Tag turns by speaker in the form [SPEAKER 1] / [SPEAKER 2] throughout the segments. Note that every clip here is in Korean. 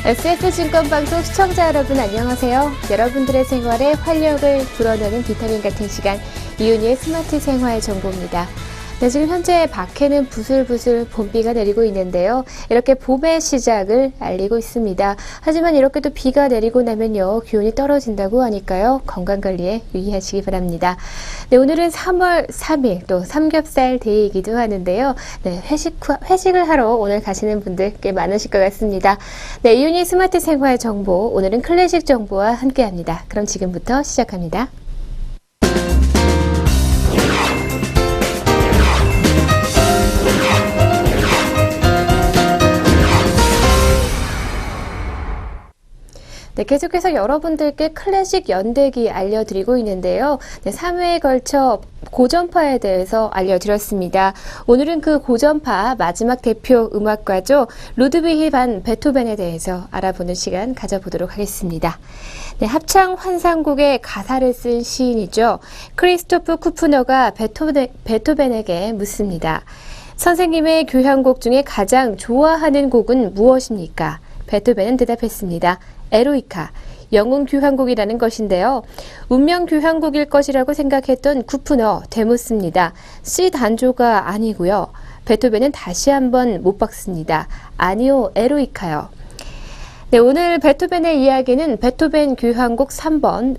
[SPEAKER 1] SF증권방송 시청자 여러분 안녕하세요. 여러분들의 생활에 활력을 불어넣는 비타민 같은 시간 이윤희의 스마트 생활 정보입니다. 네, 지금 현재 밖에는 부슬부슬 봄비가 내리고 있는데요. 이렇게 봄의 시작을 알리고 있습니다. 하지만 이렇게 또 비가 내리고 나면요. 기온이 떨어진다고 하니까요. 건강관리에 유의하시기 바랍니다. 네, 오늘은 3월 3일 또 삼겹살 데이이기도 하는데요. 네, 회식을 하러 오늘 가시는 분들 꽤 많으실 것 같습니다. 네, 이윤희 스마트 생활 정보 오늘은 클래식 정보와 함께합니다. 그럼 지금부터 시작합니다. 네, 계속해서 여러분들께 클래식 연대기 알려드리고 있는데요. 네, 3회에 걸쳐 고전파에 대해서 알려드렸습니다. 오늘은 그 고전파 마지막 대표 음악가죠. 루드비히 반 베토벤에 대해서 알아보는 시간 가져보도록 하겠습니다. 네, 합창 환상곡의 가사를 쓴 시인이죠. 크리스토프 쿠프너가 베토벤에게 묻습니다. 선생님의 교향곡 중에 가장 좋아하는 곡은 무엇입니까? 베토벤은 대답했습니다. 에로이카, 영웅 교향곡이라는 것인데요. 운명 교향곡일 것이라고 생각했던 쿠프너 되묻습니다. C 단조가 아니고요. 베토벤은 다시 한번 못 박습니다. 아니요, 에로이카요. 네, 오늘 베토벤의 이야기는 베토벤 교향곡 3번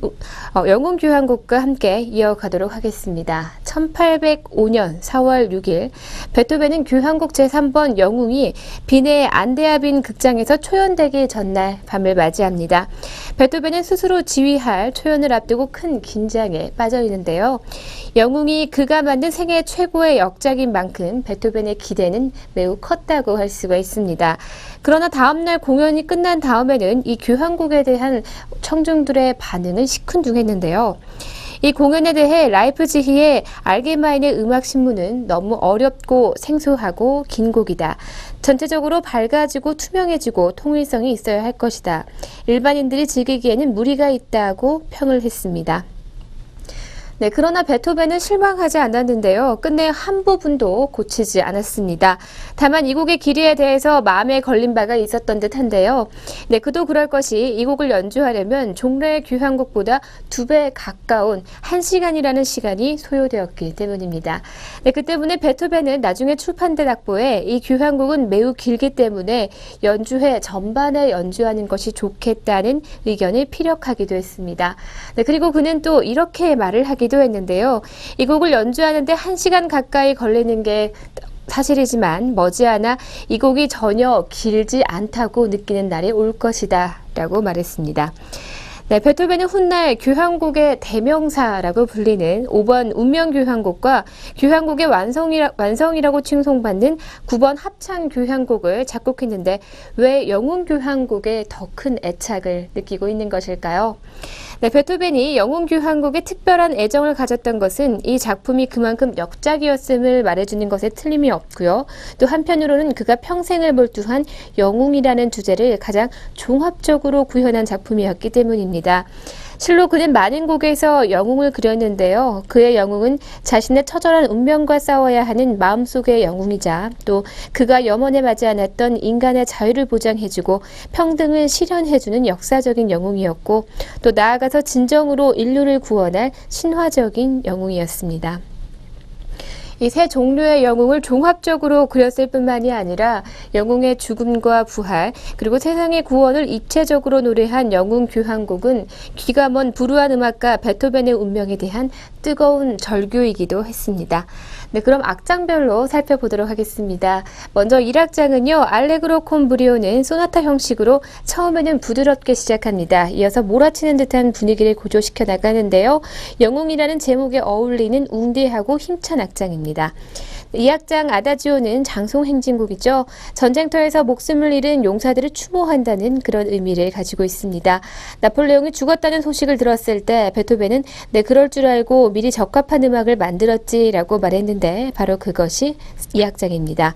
[SPEAKER 1] 영웅 교향곡과 함께 이어가도록 하겠습니다. 1805년 4월 6일 베토벤은 교향곡 제3번 영웅이 빈의 안데아빈 극장에서 초연되기 전날 밤을 맞이합니다. 베토벤은 스스로 지휘할 초연을 앞두고 큰 긴장에 빠져 있는데요. 영웅이 그가 만든 생애 최고의 역작인 만큼 베토벤의 기대는 매우 컸다고 할 수가 있습니다. 그러나 다음날 공연이 끝난 다음에는 이 교향곡에 대한 청중들의 반응은 시큰둥했는데요. 이 공연에 대해 라이프지히의 알게마인의 음악신문은 너무 어렵고 생소하고 긴 곡이다. 전체적으로 밝아지고 투명해지고 통일성이 있어야 할 것이다. 일반인들이 즐기기에는 무리가 있다고 평을 했습니다. 네, 그러나 베토벤은 실망하지 않았는데요. 끝내 한 부분도 고치지 않았습니다. 다만 이 곡의 길이에 대해서 마음에 걸린 바가 있었던 듯한데요. 네, 그도 그럴 것이 이 곡을 연주하려면 종래의 교향곡보다 2배 가까운 1시간이라는 시간이 소요되었기 때문입니다. 네, 그 때문에 베토벤은 나중에 출판된 악보에 이 교향곡은 매우 길기 때문에 연주회 전반에 연주하는 것이 좋겠다는 의견을 피력하기도 했습니다. 네, 그리고 그는 또 이렇게 말을 하기도 했는데요. 이 곡을 연주하는데 1시간 가까이 걸리는 게 사실이지만 머지않아 이 곡이 전혀 길지 않다고 느끼는 날이 올 것이다 라고 말했습니다. 네, 베토벤은 훗날 교향곡의 대명사라고 불리는 5번 운명교향곡과 교향곡의 완성이라고 칭송받는 9번 합창교향곡을 작곡했는데 왜 영웅교향곡에 더 큰 애착을 느끼고 있는 것일까요? 네, 베토벤이 영웅교향곡에 특별한 애정을 가졌던 것은 이 작품이 그만큼 역작이었음을 말해주는 것에 틀림이 없고요. 또 한편으로는 그가 평생을 몰두한 영웅이라는 주제를 가장 종합적으로 구현한 작품이었기 때문입니다. 실로 그는 많은 곡에서 영웅을 그렸는데요. 그의 영웅은 자신의 처절한 운명과 싸워야 하는 마음속의 영웅이자 또 그가 염원에 맞지 않았던 인간의 자유를 보장해주고 평등을 실현해주는 역사적인 영웅이었고 또 나아가서 진정으로 인류를 구원할 신화적인 영웅이었습니다. 이 세 종류의 영웅을 종합적으로 그렸을 뿐만이 아니라 영웅의 죽음과 부활 그리고 세상의 구원을 입체적으로 노래한 영웅 교향곡은 귀가 먼 불우한 음악가 베토벤의 운명에 대한 뜨거운 절규이기도 했습니다. 네, 그럼 악장별로 살펴보도록 하겠습니다. 먼저 1악장은요. 알레그로 콘 브리오는 소나타 형식으로 처음에는 부드럽게 시작합니다. 이어서 몰아치는 듯한 분위기를 고조시켜 나가는데요. 영웅이라는 제목에 어울리는 웅대하고 힘찬 악장입니다. 2악장 아다지오는 장송 행진곡이죠. 전쟁터에서 목숨을 잃은 용사들을 추모한다는 그런 의미를 가지고 있습니다. 나폴레옹이 죽었다는 소식을 들었을 때 베토벤은 네, 그럴 줄 알고 미리 적합한 음악을 만들었지라고 말했는데 바로 그것이 2악장입니다.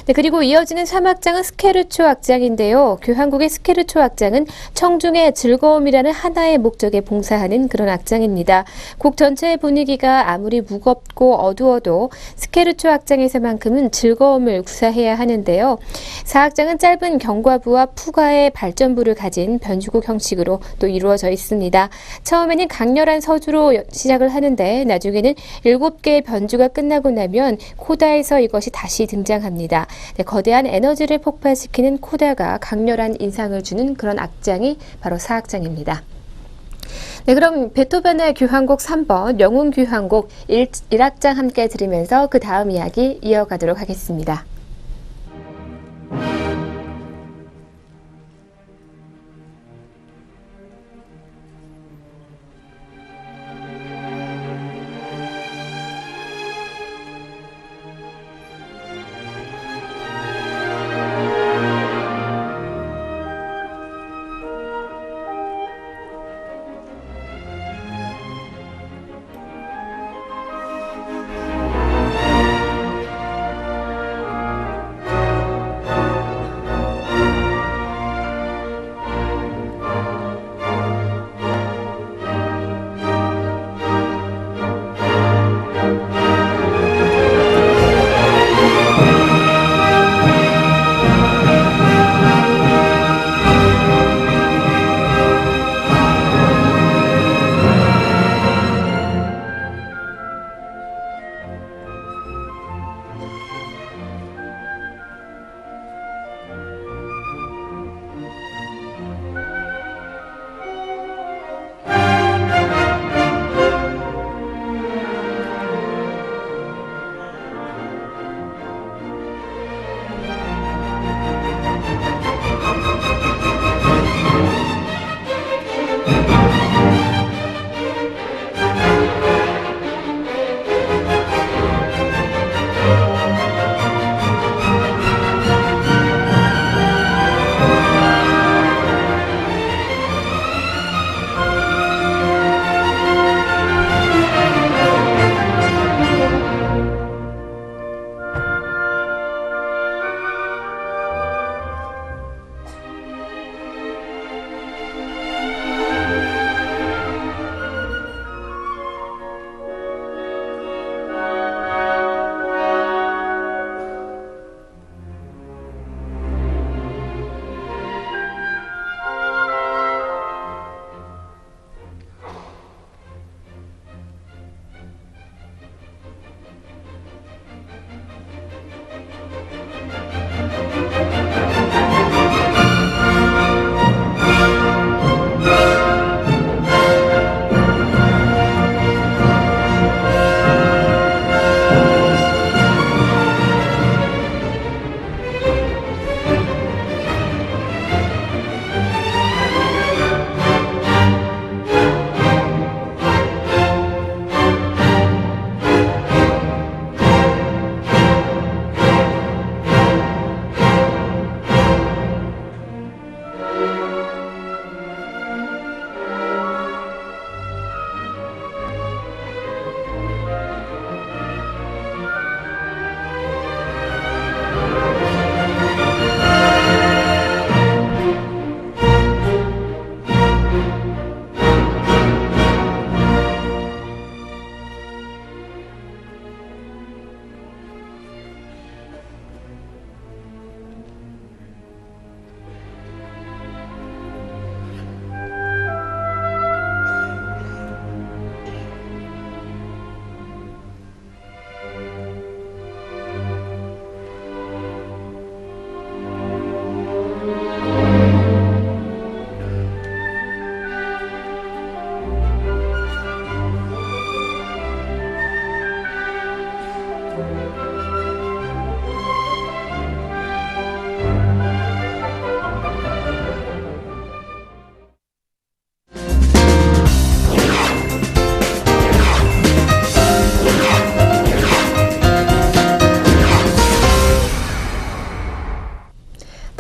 [SPEAKER 1] 네, 그리고 이어지는 3악장은 스케르초 악장인데요. 교향곡의 스케르초 악장은 청중의 즐거움이라는 하나의 목적에 봉사하는 그런 악장입니다. 곡 전체의 분위기가 아무리 무겁고 어두워도 스케르초 학장에서만큼은 즐거움을 구사해야 하는데요. 사학장은 짧은 경과부와 푸가의 발전부를 가진 변주곡 형식으로 또 이루어져 있습니다. 처음에는 강렬한 서주로 시작을 하는데 나중에는 7개의 변주가 끝나고 나면 코다에서 이것이 다시 등장합니다. 네, 거대한 에너지를 폭발시키는 코다가 강렬한 인상을 주는 그런 악장이 바로 사악장입니다. 네, 그럼 베토벤의 교향곡 3번 영웅 교향곡 1악장 함께 들으면서 그 다음 이야기 이어가도록 하겠습니다.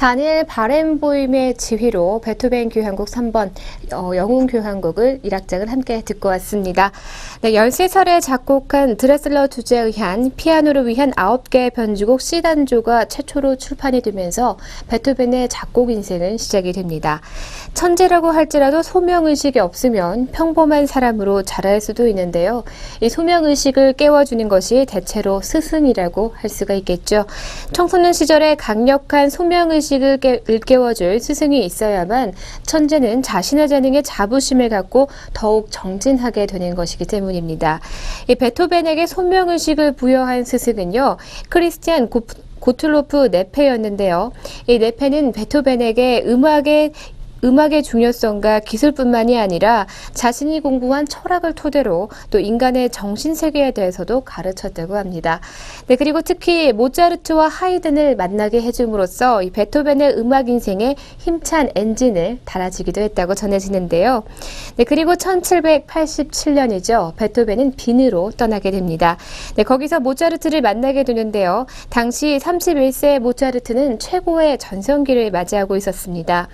[SPEAKER 1] 다니엘 바렌보임의 지휘로 베토벤 교향곡 3번 영웅 교향곡을 1악장을 함께 듣고 왔습니다. 네, 13살에 작곡한 드레슬러 주제에 의한 피아노를 위한 9개의 변주곡 C단조가 최초로 출판이 되면서 베토벤의 작곡 인생은 시작이 됩니다. 천재라고 할지라도 소명의식이 없으면 평범한 사람으로 자랄 수도 있는데요. 이 소명의식을 깨워주는 것이 대체로 스승이라고 할 수가 있겠죠. 청소년 시절에 강력한 소명의식을 일깨워줄 스승이 있어야만 천재는 자신의 재능에 자부심을 갖고 더욱 정진하게 되는 것이기 때문입니다. 이 베토벤에게 소명의식을 부여한 스승은요, 크리스티안 고틀로프 네페였는데요. 이 네페는 베토벤에게 음악의 중요성과 기술뿐만이 아니라 자신이 공부한 철학을 토대로 또 인간의 정신세계에 대해서도 가르쳤다고 합니다. 네, 그리고 특히 모차르트와 하이든을 만나게 해줌으로써 이 베토벤의 음악 인생에 힘찬 엔진을 달아주기도 했다고 전해지는데요. 네, 그리고 1787년이죠. 베토벤은 빈으로 떠나게 됩니다. 네, 거기서 모차르트를 만나게 되는데요. 당시 31세의 모차르트는 최고의 전성기를 맞이하고 있었습니다.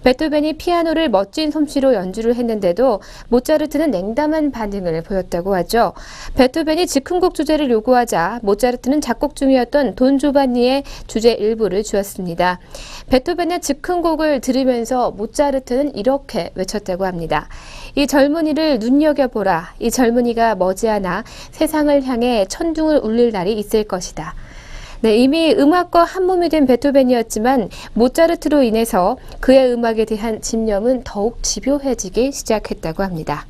[SPEAKER 1] 베토벤이 피아노를 멋진 솜씨로 연주를 했는데도 모차르트는 냉담한 반응을 보였다고 하죠. 베토벤이 즉흥곡 주제를 요구하자 모차르트는 작곡 중이었던 돈 조반니의 주제 일부를 주었습니다. 베토벤의 즉흥곡을 들으면서 모차르트는 이렇게 외쳤다고 합니다. 이 젊은이를 눈여겨보라. 이 젊은이가 머지않아 세상을 향해 천둥을 울릴 날이 있을 것이다. 네, 이미 음악과 한몸이 된 베토벤이었지만 모차르트로 인해서 그의 음악에 대한 집념은 더욱 집요해지기 시작했다고 합니다.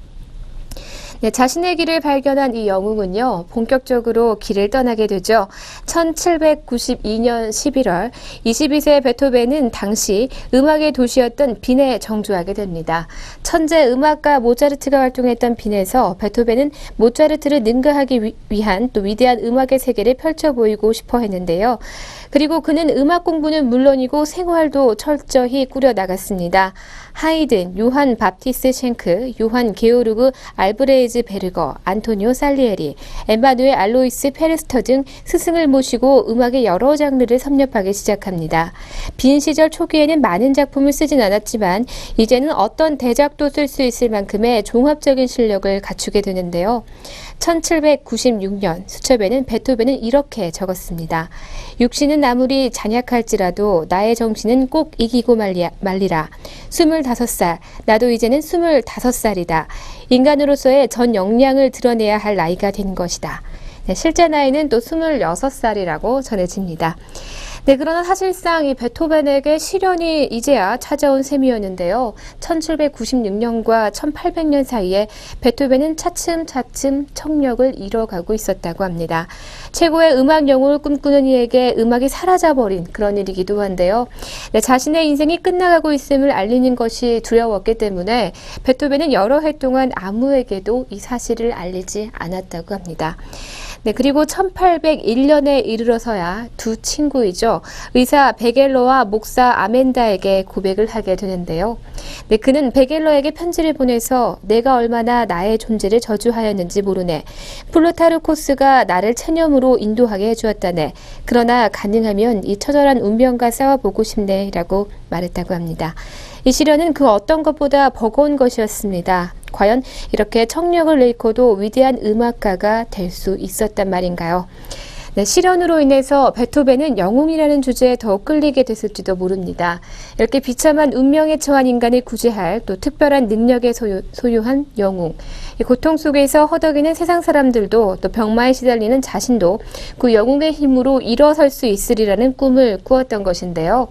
[SPEAKER 1] 네, 자신의 길을 발견한 이 영웅은요, 본격적으로 길을 떠나게 되죠. 1792년 11월 22세 베토벤은 당시 음악의 도시였던 빈에 정주하게 됩니다. 천재 음악가 모차르트가 활동했던 빈에서 베토벤은 모차르트를 능가하기 위한 또 위대한 음악의 세계를 펼쳐 보이고 싶어 했는데요. 그리고 그는 음악 공부는 물론이고 생활도 철저히 꾸려나갔습니다. 하이든, 요한 밥티스 쉔크, 요한 게오르그 알브레이즈 베르거, 안토니오 살리에리, 엠마누엘 알로이스 페르스터 등 스승을 모시고 음악의 여러 장르를 섭렵하기 시작합니다. 빈 시절 초기에는 많은 작품을 쓰진 않았지만 이제는 어떤 대작도 쓸 수 있을 만큼의 종합적인 실력을 갖추게 되는데요. 1796년 수첩에는 베토벤은 이렇게 적었습니다. 육신은 아무리 잔약할지라도 나의 정신은 꼭 이기고 말리라. 25살, 나도 이제는 25살이다. 인간으로서의 전 역량을 드러내야 할 나이가 된 것이다. 네, 실제 나이는 또 26살이라고 전해집니다. 네, 그러나 사실상 이 베토벤에게 시련이 이제야 찾아온 셈이었는데요. 1796년과 1800년 사이에 베토벤은 차츰차츰 청력을 잃어가고 있었다고 합니다. 최고의 음악 영웅을 꿈꾸는 이에게 음악이 사라져버린 그런 일이기도 한데요. 네, 자신의 인생이 끝나가고 있음을 알리는 것이 두려웠기 때문에 베토벤은 여러 해 동안 아무에게도 이 사실을 알리지 않았다고 합니다. 네, 그리고 1801년에 이르러서야 두 친구이죠. 의사 베겔러와 목사 아멘다에게 고백을 하게 되는데요. 네, 그는 베겔러에게 편지를 보내서 내가 얼마나 나의 존재를 저주하였는지 모르네. 플루타르코스가 나를 체념으로 인도하게 해주었다네. 그러나 가능하면 이 처절한 운명과 싸워보고 싶네 라고 말했다고 합니다. 이 시련은 그 어떤 것보다 버거운 것이었습니다. 과연 이렇게 청력을 잃고도 위대한 음악가가 될 수 있었단 말인가요? 네, 시련으로 인해서 베토벤은 영웅이라는 주제에 더욱 끌리게 됐을지도 모릅니다. 이렇게 비참한 운명에 처한 인간을 구제할 또 특별한 능력에 소유한 영웅. 이 고통 속에서 허덕이는 세상 사람들도 또 병마에 시달리는 자신도 그 영웅의 힘으로 일어설 수 있으리라는 꿈을 꾸었던 것인데요.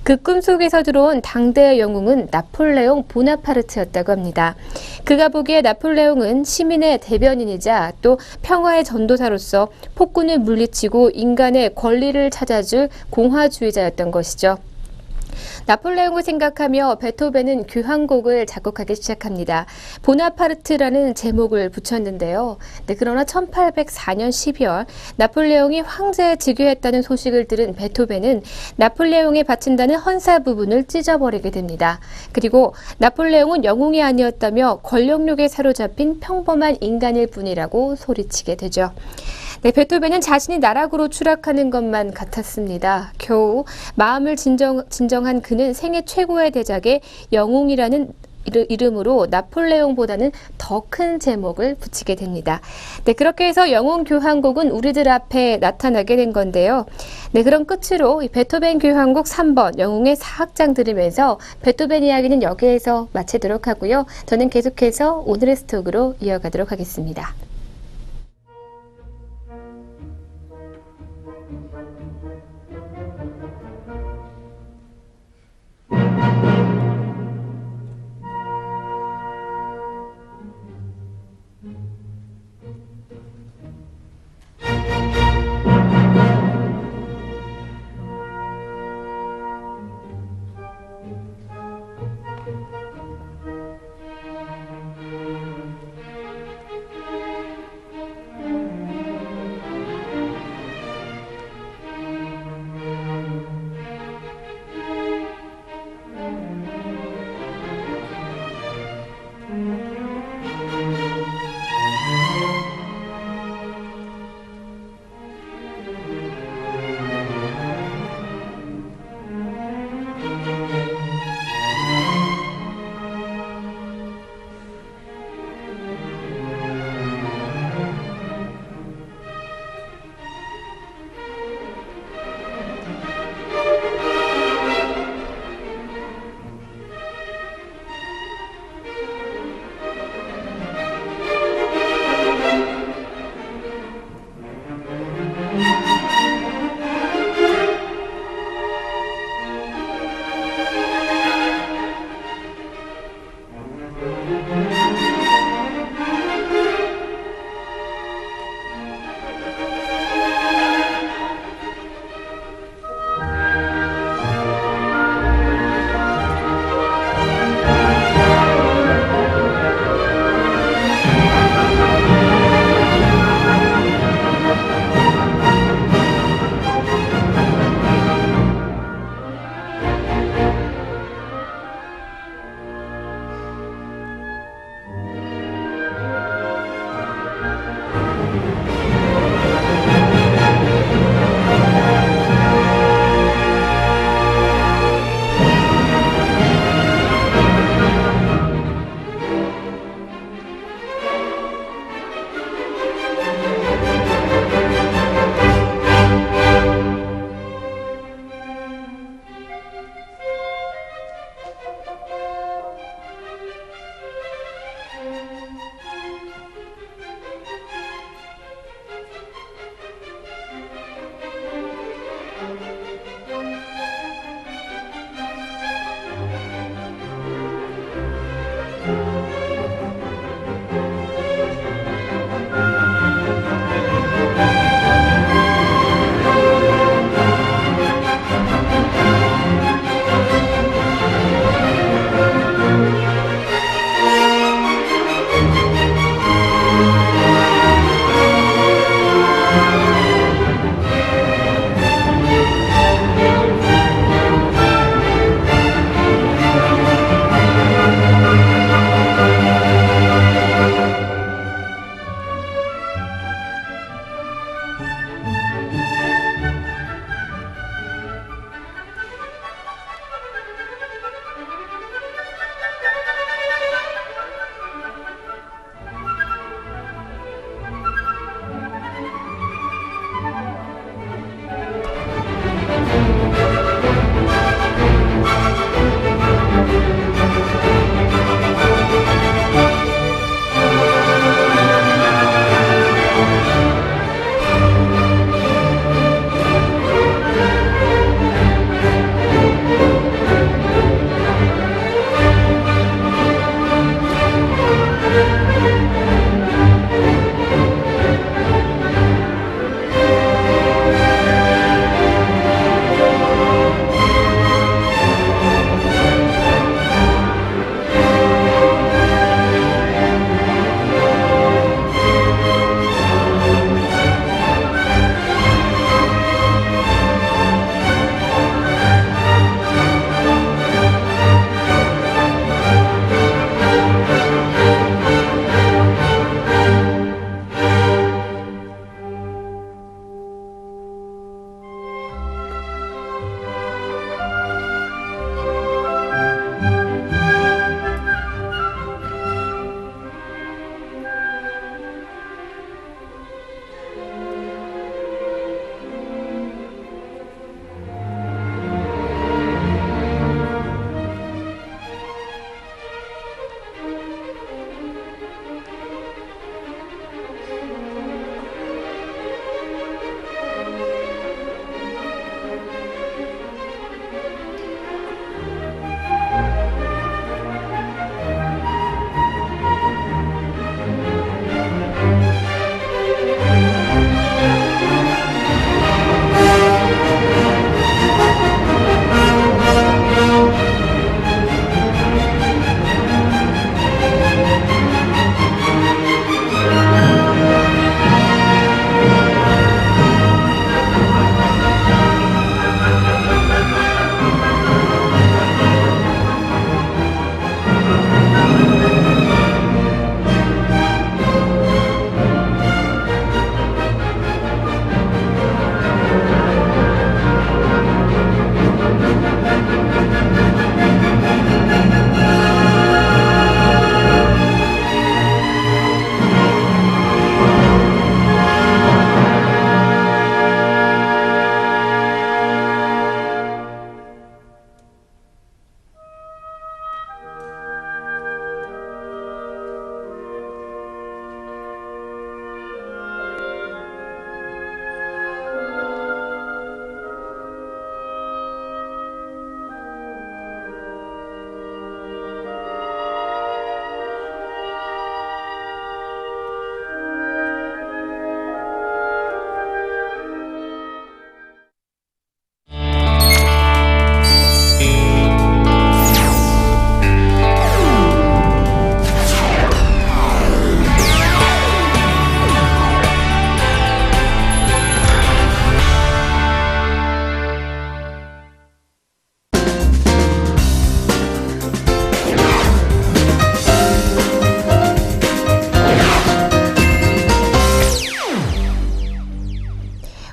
[SPEAKER 1] 그 꿈 속에서 들어온 당대의 영웅은 나폴레옹 보나파르트였다고 합니다. 그가 보기에 나폴레옹은 시민의 대변인이자 또 평화의 전도사로서 폭군을 물리치고 인간의 권리를 찾아줄 공화주의자였던 것이죠. 나폴레옹을 생각하며 베토벤은 교향곡을 작곡하기 시작합니다. 보나파르트라는 제목을 붙였는데요. 네, 그러나 1804년 12월 나폴레옹이 황제에 즉위했다는 소식을 들은 베토벤은 나폴레옹에 바친다는 헌사 부분을 찢어버리게 됩니다. 그리고 나폴레옹은 영웅이 아니었다며 권력욕에 사로잡힌 평범한 인간일 뿐이라고 소리치게 되죠. 네, 베토벤은 자신이 나락으로 추락하는 것만 같았습니다. 겨우 마음을 진정한 그는 생애 최고의 대작에 영웅이라는 이름으로 나폴레옹보다는 더 큰 제목을 붙이게 됩니다. 네, 그렇게 해서 영웅 교향곡은 우리들 앞에 나타나게 된 건데요. 네, 그럼 끝으로 이 베토벤 교향곡 3번 영웅의 사악장 들으면서 베토벤 이야기는 여기에서 마치도록 하고요. 저는 계속해서 오늘의 스톡으로 이어가도록 하겠습니다.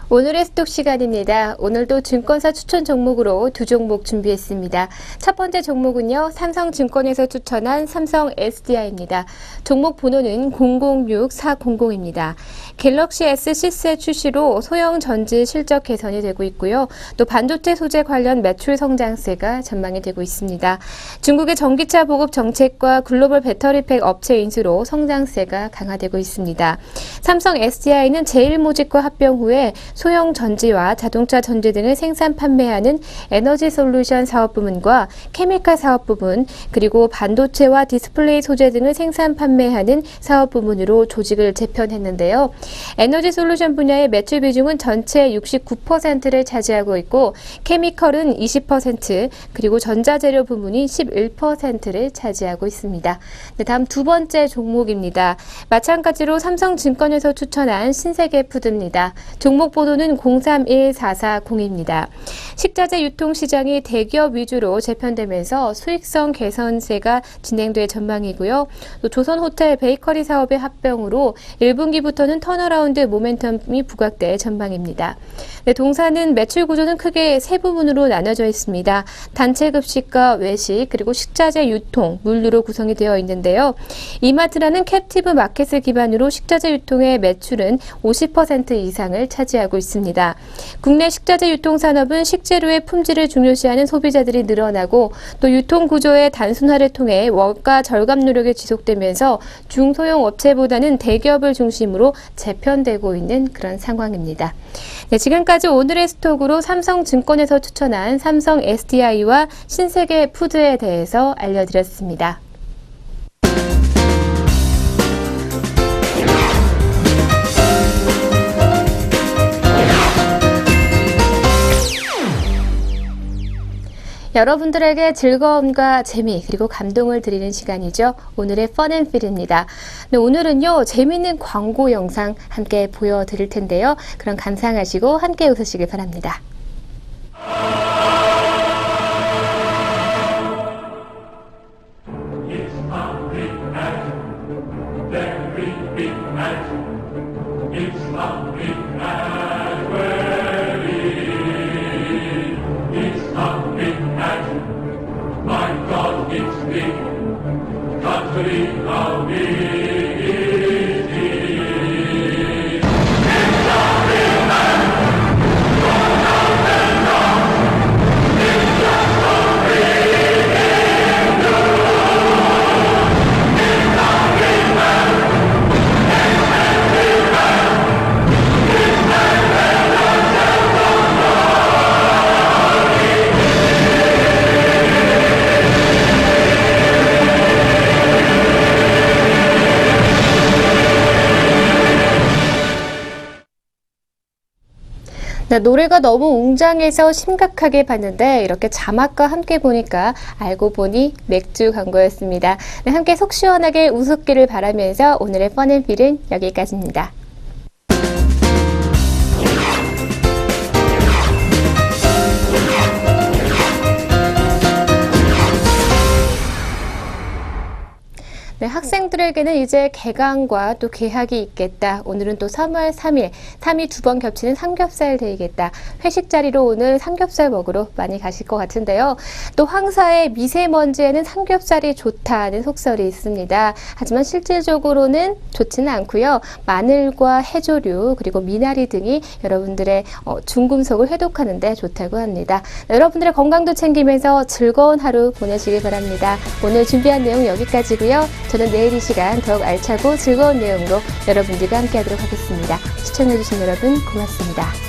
[SPEAKER 1] 오늘의 스톡 시간입니다. 오늘도 증권사 추천 종목으로 두 종목 준비했습니다. 첫 번째 종목은요, 삼성증권에서 추천한 삼성 SDI입니다. 종목 번호는 006400입니다. 갤럭시 S6의 출시로 소형 전지 실적 개선이 되고 있고요. 또 반도체 소재 관련 매출 성장세가 전망이 되고 있습니다. 중국의 전기차 보급 정책과 글로벌 배터리팩 업체 인수로 성장세가 강화되고 있습니다. 삼성 SDI는 제일모직과 합병 후에 소형 전지와 자동차 전지 등을 생산 판매하는 에너지 솔루션 사업 부문과 케미칼 사업 부문, 그리고 반도체와 디스플레이 소재 등을 생산 판매하는 사업 부문으로 조직을 재편했는데요. 에너지 솔루션 분야의 매출 비중은 전체 69%를 차지하고 있고, 케미컬은 20%, 그리고 전자재료 부문이 11%를 차지하고 있습니다. 네, 다음 두 번째 종목입니다. 마찬가지로 삼성증권에서 추천한 신세계푸드입니다. 종목 번호는 031440입니다. 식자재 유통시장이 대기업 위주로 재편되면서 수익성 개선세가 진행될 전망이고요. 또 조선호텔 베이커리 사업의 합병으로 1분기부터는 턴어라운드 모멘텀이 부각될 전망입니다. 네, 동사는 매출 구조는 크게 세 부분으로 나눠져 있습니다. 단체 급식과 외식, 그리고 식자재 유통, 물류로 구성이 되어 있는데요. 이마트라는 캡티브 마켓을 기반으로 식자재 유통의 매출은 50% 이상을 차지하고 있습니다. 국내 식자재 유통 산업은 식재료의 품질을 중요시하는 소비자들이 늘어나고, 또 유통 구조의 단순화를 통해 원가 절감 노력이 지속되면서 중소형 업체보다는 대기업을 중심으로 재편되고 있는 그런 상황입니다. 네, 지금까지 오늘의 스톡으로 삼성증권에서 추천한 삼성 SDI와 신세계푸드에 대해서 알려드렸습니다. 여러분들에게 즐거움과 재미, 그리고 감동을 드리는 시간이죠. 오늘의 펀앤필입니다. 네, 오늘은요, 재미있는 광고 영상 함께 보여드릴 텐데요. 그럼 감상하시고 함께 웃으시길 바랍니다. 네, 노래가 너무 웅장해서 심각하게 봤는데 이렇게 자막과 함께 보니까 알고 보니 맥주 광고였습니다. 네, 함께 속 시원하게 웃었기를 바라면서 오늘의 펀앤필은 여기까지입니다. 네, 학생들에게는 이제 개강과 또 개학이 있겠다. 오늘은 또 3월 3일, 3이 두 번 겹치는 삼겹살 데이겠다. 회식 자리로 오늘 삼겹살 먹으러 많이 가실 것 같은데요. 또 황사의 미세먼지에는 삼겹살이 좋다는 속설이 있습니다. 하지만 실질적으로는 좋지는 않고요. 마늘과 해조류, 그리고 미나리 등이 여러분들의 중금속을 해독하는 데 좋다고 합니다. 여러분들의 건강도 챙기면서 즐거운 하루 보내시길 바랍니다. 오늘 준비한 내용 여기까지고요. 저는 내일 이 시간 더욱 알차고 즐거운 내용으로 여러분들과 함께 하도록 하겠습니다. 시청해주신 여러분 고맙습니다.